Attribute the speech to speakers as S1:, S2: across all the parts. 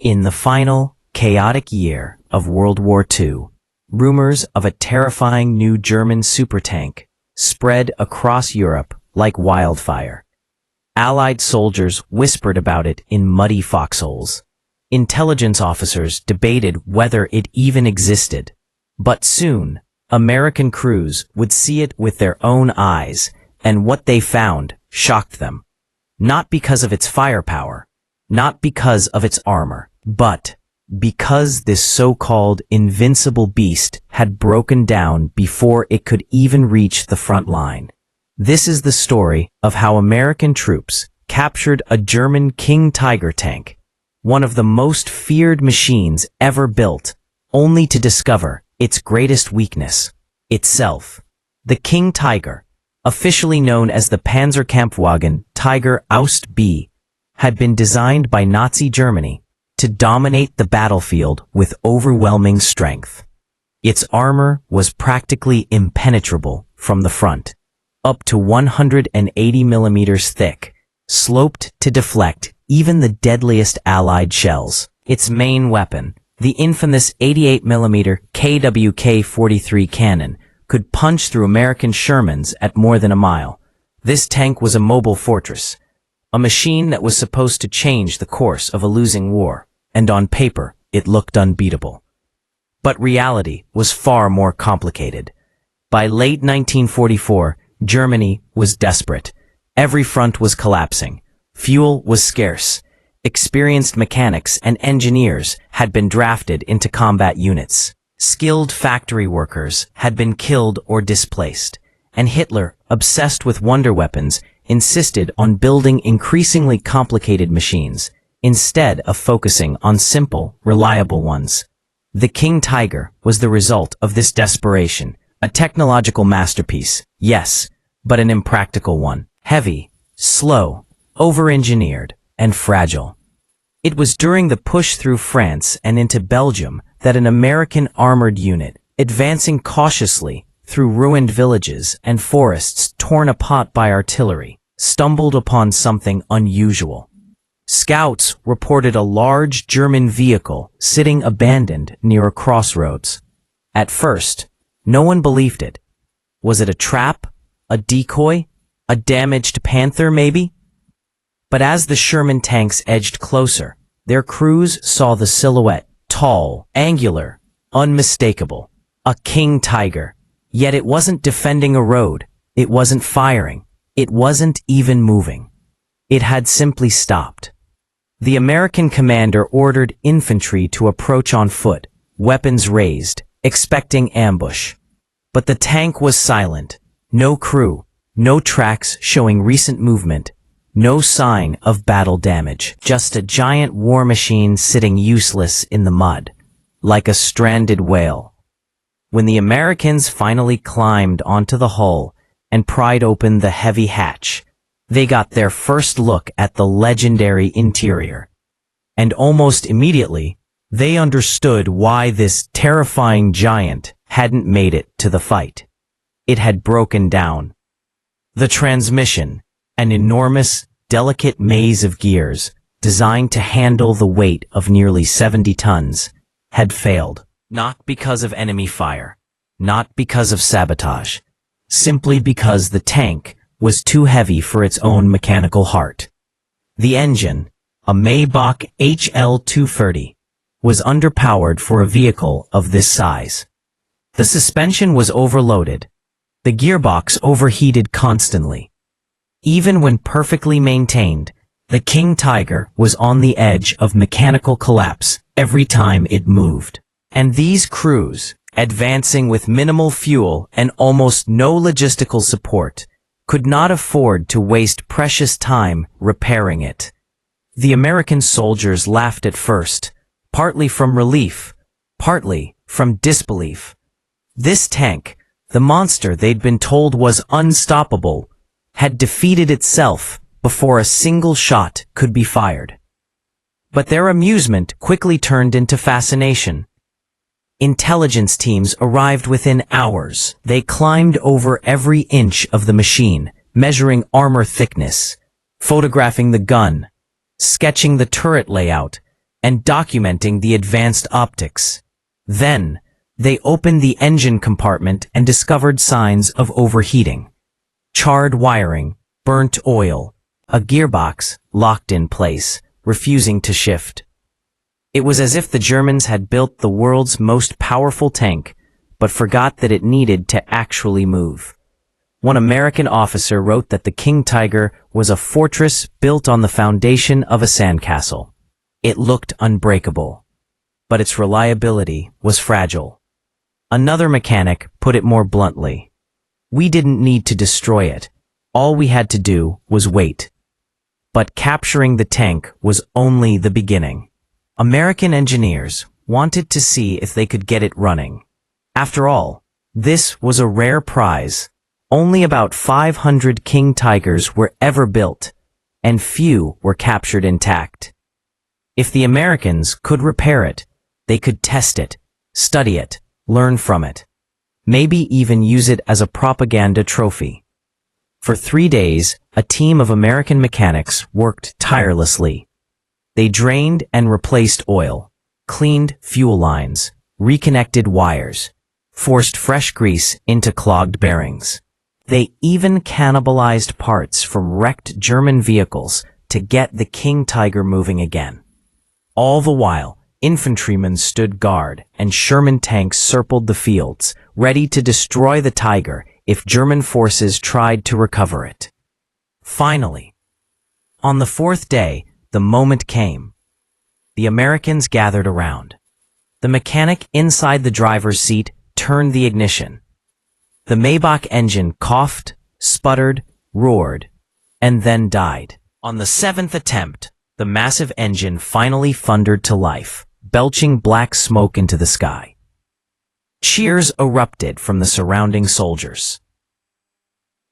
S1: In the final, chaotic year of World War II, rumors of a terrifying new German supertank spread across Europe like wildfire. Allied soldiers whispered about it in muddy foxholes. Intelligence officers debated whether it even existed. But soon, American crews would see it with their own eyes, and what they found shocked them. Not because of its firepower, not because of its armor, but because this so-called invincible beast had broken down before it could even reach the front line. This is the story of how American troops captured a German King Tiger tank, one of the most feared machines ever built, only to discover its greatest weakness, itself. The King Tiger, officially known as the Panzerkampfwagen Tiger Aust B, had been designed by Nazi Germany to dominate the battlefield with overwhelming strength. Its armor was practically impenetrable from the front, up to 180 millimeters thick, sloped to deflect even the deadliest Allied shells. Its main weapon, the infamous 88mm KWK-43 cannon, could punch through American Shermans at more than a mile. This tank was a mobile fortress, a machine that was supposed to change the course of a losing war, and on paper, it looked unbeatable. But reality was far more complicated. By late 1944, Germany was desperate. Every front was collapsing. Fuel was scarce. Experienced mechanics and engineers had been drafted into combat units. Skilled factory workers had been killed or displaced. And Hitler, obsessed with wonder weapons, insisted on building increasingly complicated machines, instead of focusing on simple, reliable ones. The King Tiger was the result of this desperation, a technological masterpiece, yes, but an impractical one, heavy, slow, over-engineered, and fragile. It was during the push through France and into Belgium that an American armored unit, advancing cautiously through ruined villages and forests torn apart by artillery, stumbled upon something unusual. Scouts reported a large German vehicle sitting abandoned near a crossroads. At first, no one believed it. Was it a trap? A decoy? A damaged Panther, maybe? But as the Sherman tanks edged closer, their crews saw the silhouette, tall, angular, unmistakable. A King Tiger. Yet it wasn't defending a road. It wasn't firing. It wasn't even moving. It had simply stopped. The American commander ordered infantry to approach on foot, weapons raised, expecting ambush. But the tank was silent. No crew, no tracks showing recent movement, no sign of battle damage. Just a giant war machine sitting useless in the mud, like a stranded whale. When the Americans finally climbed onto the hull and pried open the heavy hatch, they got their first look at the legendary interior. And almost immediately, they understood why this terrifying giant hadn't made it to the fight. It had broken down. The transmission, an enormous, delicate maze of gears designed to handle the weight of nearly 70 tons, had failed. Not because of enemy fire, not because of sabotage, simply because the tank was too heavy for its own mechanical heart. The engine, a Maybach HL230, was underpowered for a vehicle of this size. The suspension was overloaded. The gearbox overheated constantly. Even when perfectly maintained, the King Tiger was on the edge of mechanical collapse every time it moved. And these crews, advancing with minimal fuel and almost no logistical support, could not afford to waste precious time repairing it. The American soldiers laughed at first, partly from relief, partly from disbelief. This tank, the monster they'd been told was unstoppable, had defeated itself before a single shot could be fired. But their amusement quickly turned into fascination. Intelligence teams arrived within hours. They climbed over every inch of the machine, measuring armor thickness, photographing the gun, sketching the turret layout, and documenting the advanced optics. Then, they opened the engine compartment and discovered signs of overheating. Charred wiring, burnt oil, a gearbox locked in place, refusing to shift. It was as if the Germans had built the world's most powerful tank, but forgot that it needed to actually move. One American officer wrote that the King Tiger was a fortress built on the foundation of a sandcastle. It looked unbreakable, but its reliability was fragile. Another mechanic put it more bluntly. We didn't need to destroy it. All we had to do was wait. But capturing the tank was only the beginning. American engineers wanted to see if they could get it running. After all, this was a rare prize. Only about 500 King Tigers were ever built, and few were captured intact. If the Americans could repair it, they could test it, study it, learn from it, maybe even use it as a propaganda trophy. For 3 days, a team of American mechanics worked tirelessly. They drained and replaced oil, cleaned fuel lines, reconnected wires, forced fresh grease into clogged bearings. They even cannibalized parts from wrecked German vehicles to get the King Tiger moving again. All the while, infantrymen stood guard and Sherman tanks circled the fields, ready to destroy the Tiger if German forces tried to recover it. Finally, on the 4th day, the moment came. The Americans gathered around. The mechanic inside the driver's seat turned the ignition. The Maybach engine coughed, sputtered, roared, and then died. On the 7th attempt, the massive engine finally thundered to life, belching black smoke into the sky. Cheers erupted from the surrounding soldiers.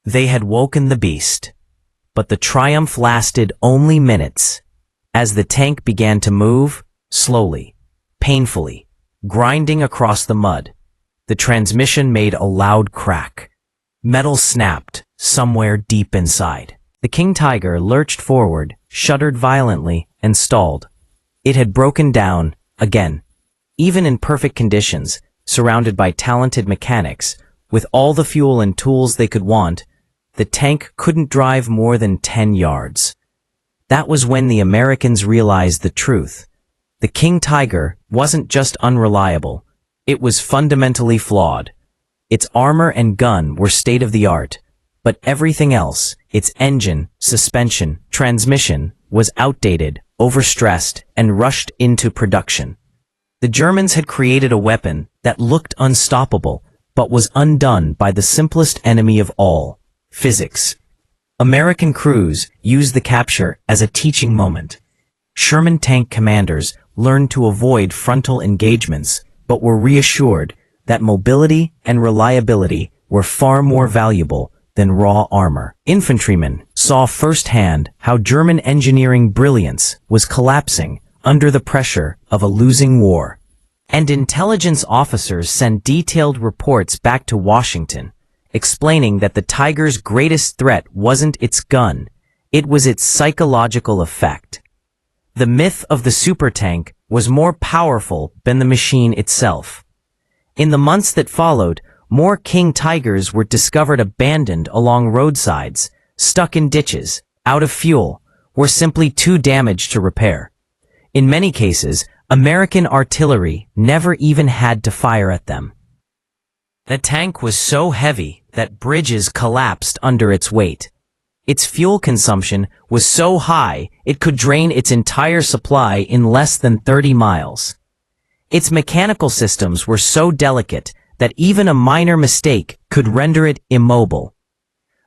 S1: They had woken the beast, but the triumph lasted only minutes. As the tank began to move, slowly, painfully, grinding across the mud, the transmission made a loud crack. Metal snapped somewhere deep inside. The King Tiger lurched forward, shuddered violently, and stalled. It had broken down again. Even in perfect conditions, surrounded by talented mechanics, with all the fuel and tools they could want, the tank couldn't drive more than 10 yards. That was when the Americans realized the truth. The King Tiger wasn't just unreliable, it was fundamentally flawed. Its armor and gun were state-of-the-art, but everything else, its engine, suspension, transmission, was outdated, overstressed, and rushed into production. The Germans had created a weapon that looked unstoppable, but was undone by the simplest enemy of all, physics. American crews used the capture as a teaching moment. Sherman tank commanders learned to avoid frontal engagements, but were reassured that mobility and reliability were far more valuable than raw armor. Infantrymen saw firsthand how German engineering brilliance was collapsing under the pressure of a losing war. And intelligence officers sent detailed reports back to Washington, explaining that the Tiger's greatest threat wasn't its gun, it was its psychological effect. The myth of the supertank was more powerful than the machine itself. In the months that followed, more King Tigers were discovered abandoned along roadsides, stuck in ditches, out of fuel, or simply too damaged to repair. In many cases, American artillery never even had to fire at them. The tank was so heavy that bridges collapsed under its weight. Its fuel consumption was so high it could drain its entire supply in less than 30 miles. Its mechanical systems were so delicate that even a minor mistake could render it immobile.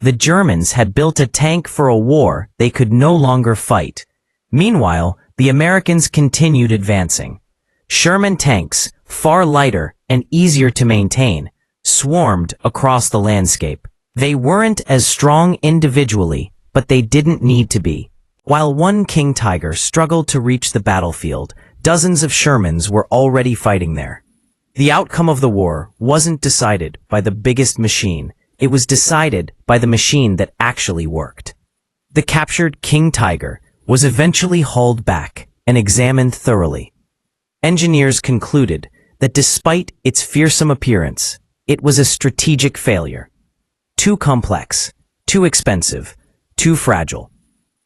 S1: The Germans had built a tank for a war they could no longer fight. Meanwhile, the Americans continued advancing. Sherman tanks, far lighter and easier to maintain, swarmed across the landscape. They weren't as strong individually, but they didn't need to be. While one King Tiger struggled to reach the battlefield, dozens of Shermans were already fighting there. The outcome of the war wasn't decided by the biggest machine, it was decided by the machine that actually worked. The captured King Tiger was eventually hauled back, and examined thoroughly. Engineers concluded that despite its fearsome appearance, it was a strategic failure. Too complex, too expensive, too fragile.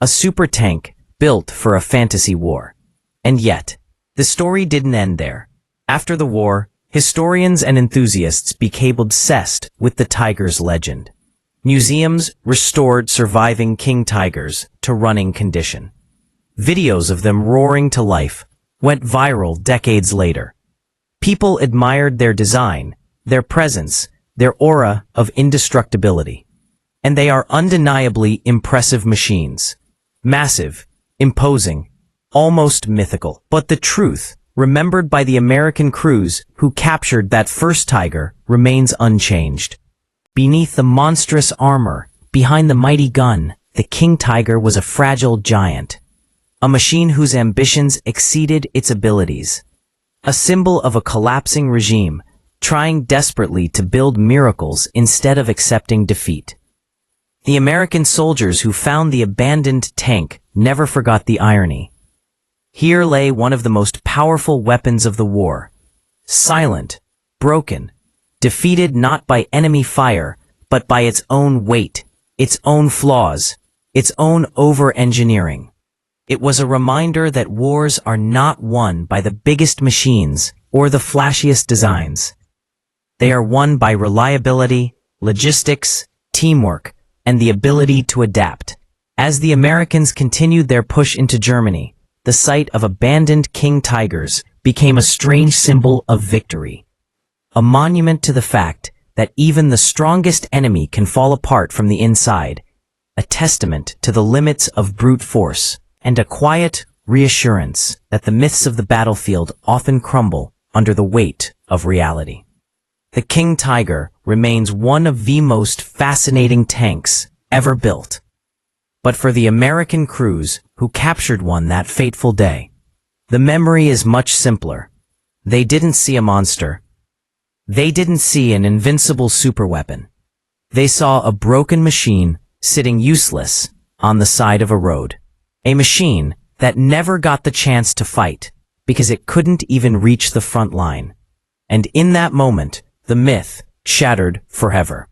S1: A super tank built for a fantasy war. And yet, the story didn't end there. After the war, historians and enthusiasts became obsessed with the tiger's legend. Museums restored surviving king tigers to running condition. Videos of them roaring to life went viral decades later. People admired their design, their presence, their aura of indestructibility. And they are undeniably impressive machines. Massive, imposing, almost mythical. But the truth, remembered by the American crews who captured that first tiger, remains unchanged. Beneath the monstrous armor, behind the mighty gun, the king tiger was a fragile giant. A machine whose ambitions exceeded its abilities. A symbol of a collapsing regime, trying desperately to build miracles instead of accepting defeat. The American soldiers who found the abandoned tank never forgot the irony. Here lay one of the most powerful weapons of the war. Silent, broken, defeated not by enemy fire, but by its own weight, its own flaws, its own over-engineering. It was a reminder that wars are not won by the biggest machines or the flashiest designs. They are won by reliability, logistics, teamwork, and the ability to adapt. As the Americans continued their push into Germany, the sight of abandoned king tigers became a strange symbol of victory. A monument to the fact that even the strongest enemy can fall apart from the inside, a testament to the limits of brute force, and a quiet reassurance that the myths of the battlefield often crumble under the weight of reality. The King Tiger remains one of the most fascinating tanks ever built. But for the American crews who captured one that fateful day, the memory is much simpler. They didn't see a monster. They didn't see an invincible superweapon. They saw a broken machine sitting useless on the side of a road. A machine that never got the chance to fight because it couldn't even reach the front line. And in that moment, the myth shattered forever.